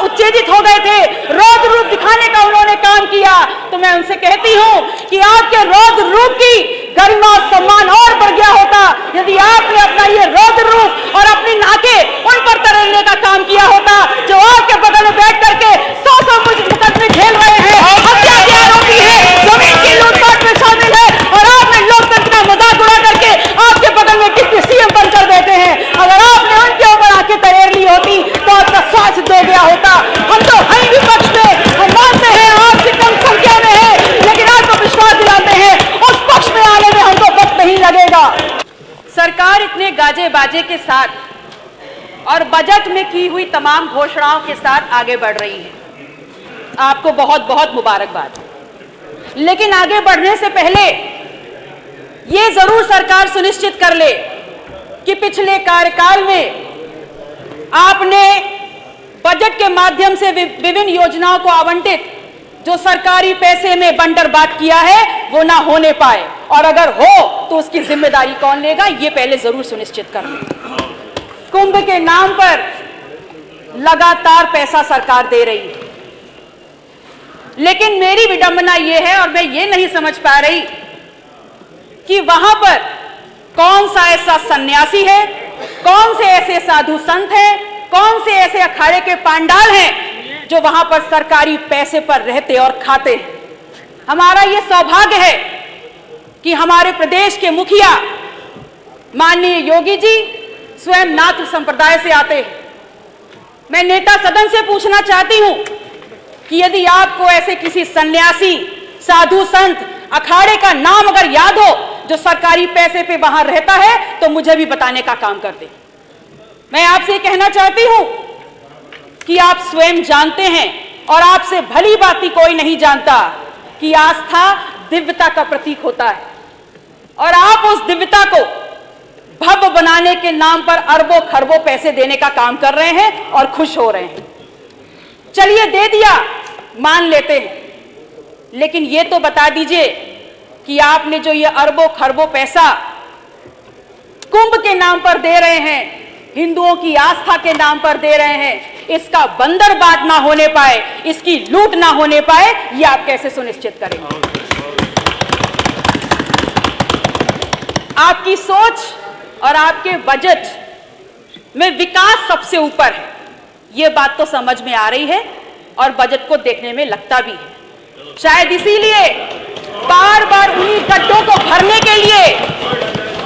उत्तेजित हो गए थे, रौद्र रूप दिखाने का उन्होंने काम किया। तो मैं उनसे कहती हूं कि आपके रौद्र रूप की गरिमा और सम्मान और बढ़ गया होता यदि आपने अपना ये रौद्र रूप और अपनी नाकें उन पर तरलने का काम किया होता जो आपके बगल में बैठ करके 100 मुकदमे झेल रहे हैं, हत्या के आरोपी है, जमीन की लूटपाट में शामिल है, और आपने लोकतंत्र का मजाक उड़ा करके आपके बगल में डिप्टी सीएम बनकर बैठे हैं। अगर आपने उनके ऊपर आंखें तैर ली होती तो आपका स्वास्थ्य दे गया होता। हम तो हैं विपक्ष में, हम मानते हैं आपसे कम संख्या में है, लेकिन आपको विश्वास दिलाते हैं उस पक्ष में आने में हमको वक्त नहीं लगेगा। सरकार इतने गाजे बाजे के साथ और बजट में की हुई तमाम घोषणाओं के साथ आगे बढ़ रही है, आपको बहुत बहुत मुबारकबाद। लेकिन आगे बढ़ने से पहले ये जरूर सरकार सुनिश्चित कर ले कि पिछले कार्यकाल में आपने बजट के माध्यम से विभिन्न योजनाओं को आवंटित जो सरकारी पैसे में बंटर बांट किया है वो ना होने पाए, और अगर हो तो उसकी जिम्मेदारी कौन लेगा, ये पहले जरूर सुनिश्चित कर ले। कुंभ के नाम पर लगातार पैसा सरकार दे रही है, लेकिन मेरी विडंबना यह है और मैं ये नहीं समझ पा रही कि वहां पर कौन सा ऐसा सन्यासी है, कौन से ऐसे साधु संत हैं, कौन से ऐसे अखाड़े के पांडाल हैं जो वहां पर सरकारी पैसे पर रहते और खाते हैं। हमारा यह सौभाग्य है कि हमारे प्रदेश के मुखिया माननीय योगी जी स्वयं नाथ संप्रदाय से आते हैं। मैं नेता सदन से पूछना चाहती हूं कि यदि आपको ऐसे किसी सन्यासी, साधु संत, अखाड़े का नाम अगर याद हो जो सरकारी पैसे पे वहां रहता है तो मुझे भी बताने का काम कर दे। मैं आपसे कहना चाहती हूं कि आप स्वयं जानते हैं और आपसे भली भांति कोई नहीं जानता कि आस्था दिव्यता का प्रतीक होता है, और आप उस दिव्यता को भव्य बनाने के नाम पर अरबों खरबों पैसे देने का काम कर रहे हैं और खुश हो रहे हैं। चलिए दे दिया, मान लेते हैं, लेकिन ये तो बता दीजिए कि आपने जो ये अरबों खरबों पैसा कुंभ के नाम पर दे रहे हैं, हिंदुओं की आस्था के नाम पर दे रहे हैं, इसका बंदरबाट ना होने पाए, इसकी लूट ना होने पाए, ये आप कैसे सुनिश्चित करेंगे? आपकी सोच और आपके बजट में विकास सबसे ऊपर है, ये बात तो समझ में आ रही है और बजट को देखने में लगता भी है। शायद इसीलिए बार बार उन्हीं गड्ढों को भरने के लिए,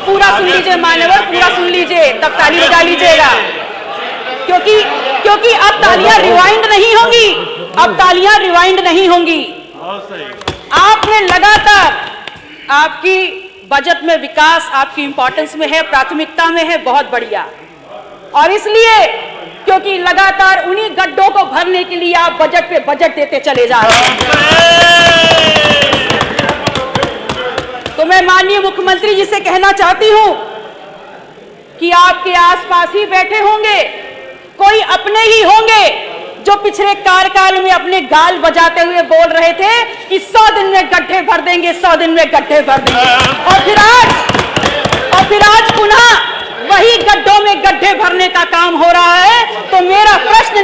पूरा सुन लीजिए मान्यवर, पूरा सुन लीजिए तब ताली बजा लीजिएगा, क्योंकि अब तालियां रिवाइंड नहीं होंगी, अब तालियां रिवाइंड नहीं होंगी। आपने लगातार, आपकी बजट में विकास आपकी इंपॉर्टेंस में है, प्राथमिकता में है, बहुत बढ़िया, और इसलिए क्योंकि लगातार उन्हीं गड्ढों को भरने के लिए आप बजट पे बजट देते चले जा रहे हैं। तो मैं माननीय मुख्यमंत्री जी से कहना चाहती हूं कि आपके आसपास ही बैठे होंगे कोई अपने ही होंगे जो पिछले कार्यकाल में अपने गाल बजाते हुए बोल रहे थे कि 100 दिन में गड्ढे भर देंगे, 100 दिन में गड्ढे भर देंगे, और फिर आज पुनः वही गड्ढों में गड्ढे भरने का काम हो रहा है। तो मेरा प्रश्न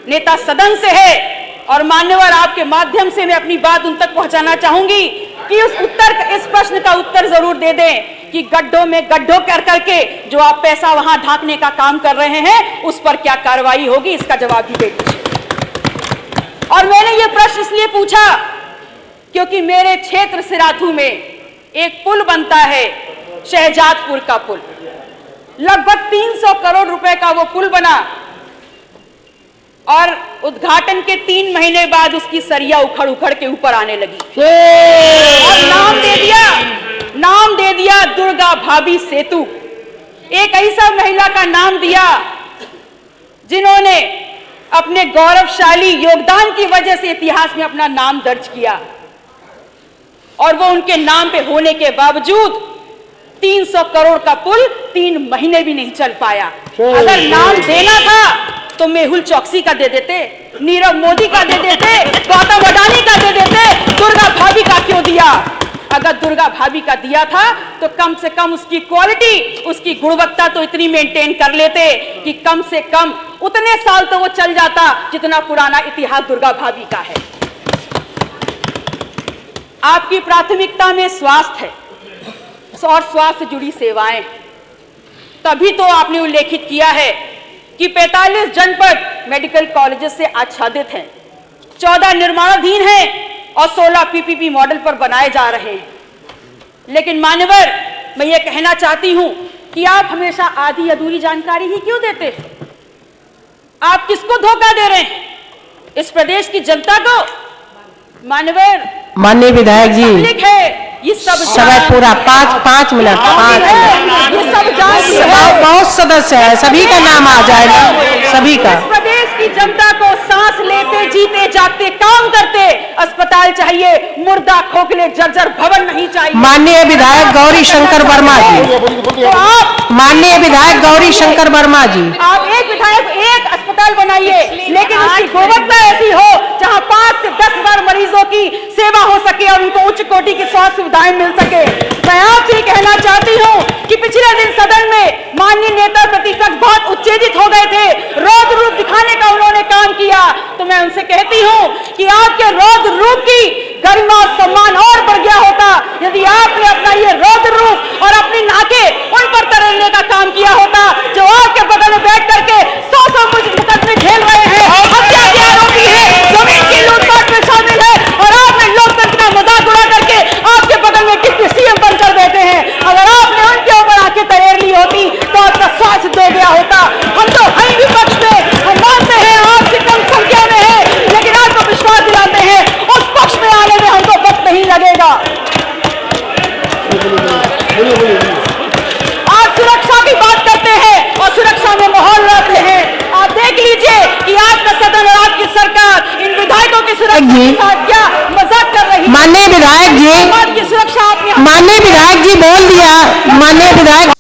नेता सदन से है, और मान्यवर आपके माध्यम से मैं अपनी बात उन तक पहुंचाना चाहूंगी कि इस प्रश्न का उत्तर जरूर दे दें कि गड्ढों में गड्ढों कर करके जो आप पैसा वहां ढांकने का काम कर रहे हैं उस पर क्या कार्रवाई होगी, इसका जवाब भी दे दीजिए। और मैंने ये प्रश्न इसलिए पूछा क्योंकि मेरे क्षेत्र सिराथू में एक पुल बनता है, शहजादपुर का पुल, लगभग 300 करोड़ रुपए का वो पुल बना, और उद्घाटन के 3 महीने बाद उसकी सरिया उखड़ उखड़ के ऊपर आने लगी, और नाम दे दिया दुर्गा भाभी सेतु। एक ऐसा महिला का नाम दिया जिन्होंने अपने गौरवशाली योगदान की वजह से इतिहास में अपना नाम दर्ज किया, और वो उनके नाम पे होने के बावजूद 300 करोड़ का पुल 3 महीने भी नहीं चल पाया। अगर नाम देना था तो मेहुल चौकसी का दे देते, नीरव मोदी का दे देते, गौतम अडानी का दे देते, दुर्गा भाभी का क्यों दिया? अगर दुर्गा भाभी का दिया था तो कम से कम उसकी क्वालिटी, उसकी गुणवत्ता तो इतनी मेंटेन कर लेते कि कम से कम उतने साल तो वो चल जाता जितना पुराना इतिहास दुर्गा भाभी का है। आपकी प्राथमिकता में स्वास्थ्य है और स्वास्थ्य से जुड़ी सेवाएं, तभी तो आपने उल्लेखित किया है कि 45 जनपद मेडिकल कॉलेजेस से आच्छादित हैं, 14 निर्माणाधीन हैं और 16 पीपीपी मॉडल पर बनाए जा रहे हैं। लेकिन मान्यवर, मैं ये कहना चाहती हूं कि आप हमेशा आधी अधूरी जानकारी ही क्यों देते हैं? आप किसको धोखा दे रहे हैं? इस प्रदेश की जनता को? मान्यवर, माननीय विधायक जी, पब्लिक है, ये सब समय पूरा 5 मिनट, 5 मिनट। ये सब जानती है। बहुत सदस्य है, सभी का नाम आ जाएगा, सभी का। इस प्रदेश की जनता को सांस लेते जीते जागते काम करते अस्पताल चाहिए, मुर्दा खोखले जर्जर भवन नहीं चाहिए। माननीय विधायक गौरी शंकर वर्मा जी, तो आप माननीय विधायक गौरी शंकर वर्मा जी, आप एक विधायक एक अस्पताल बनाइए, लेकिन उसकी गुणवत्ता ऐसी हो जहां 5 से 10 बार मरीजों की सेवा हो सके और उनको उच्च कोटि की स्वास्थ्य सुविधाएं मिल सके। मैं आपसे कहना चाहती हूं कि पिछले दिन सदन में माननीय नेता प्रतिपक्ष बहुत उत्तेजित हो गए थे, रौद्र रूप दिखाने का उन्होंने काम किया। तो मैं उनसे कहती हूं कि आपके रौद्र रूप की गरिमा और सम्मान और बढ़ गया होता यदि आपने अपना ये रौद्र रूप और अपनी नाकें उन पर तरलने का काम किया होता जो आपके बगल में बैठ करके 100 मुकदमे झेल रहे हैं, हत्या के आरोपी है, जमीन की लूटपाट में शामिल है, और आपने लोकतंत्र का मजाक उड़ा करके आपके बगल में डिप्टी सीएम बनकर बैठे हैं। अगर आपने उनके ऊपर आके तैयार ली होती तो आपका स्वास्थ्य दो गया होता। हम तो हैं विपक्ष में, हम मानते हैं आपसे कम संख्या में है, लेकिन आपको विश्वास दिलाते हैं उस पक्ष में आने में हमको वक्त नहीं लगेगा। आप सुरक्षा की बात करते हैं और सुरक्षा में माहौल लाते हैं। आप देख लीजिए कि आपका सदन और आपकी सरकार इन विधायकों की सुरक्षा के साथ क्या मजाक कर रही है। माननीय विधायक जी, की सुरक्षा आपने माननीय विधायक जी बोल दिया, माननीय विधायक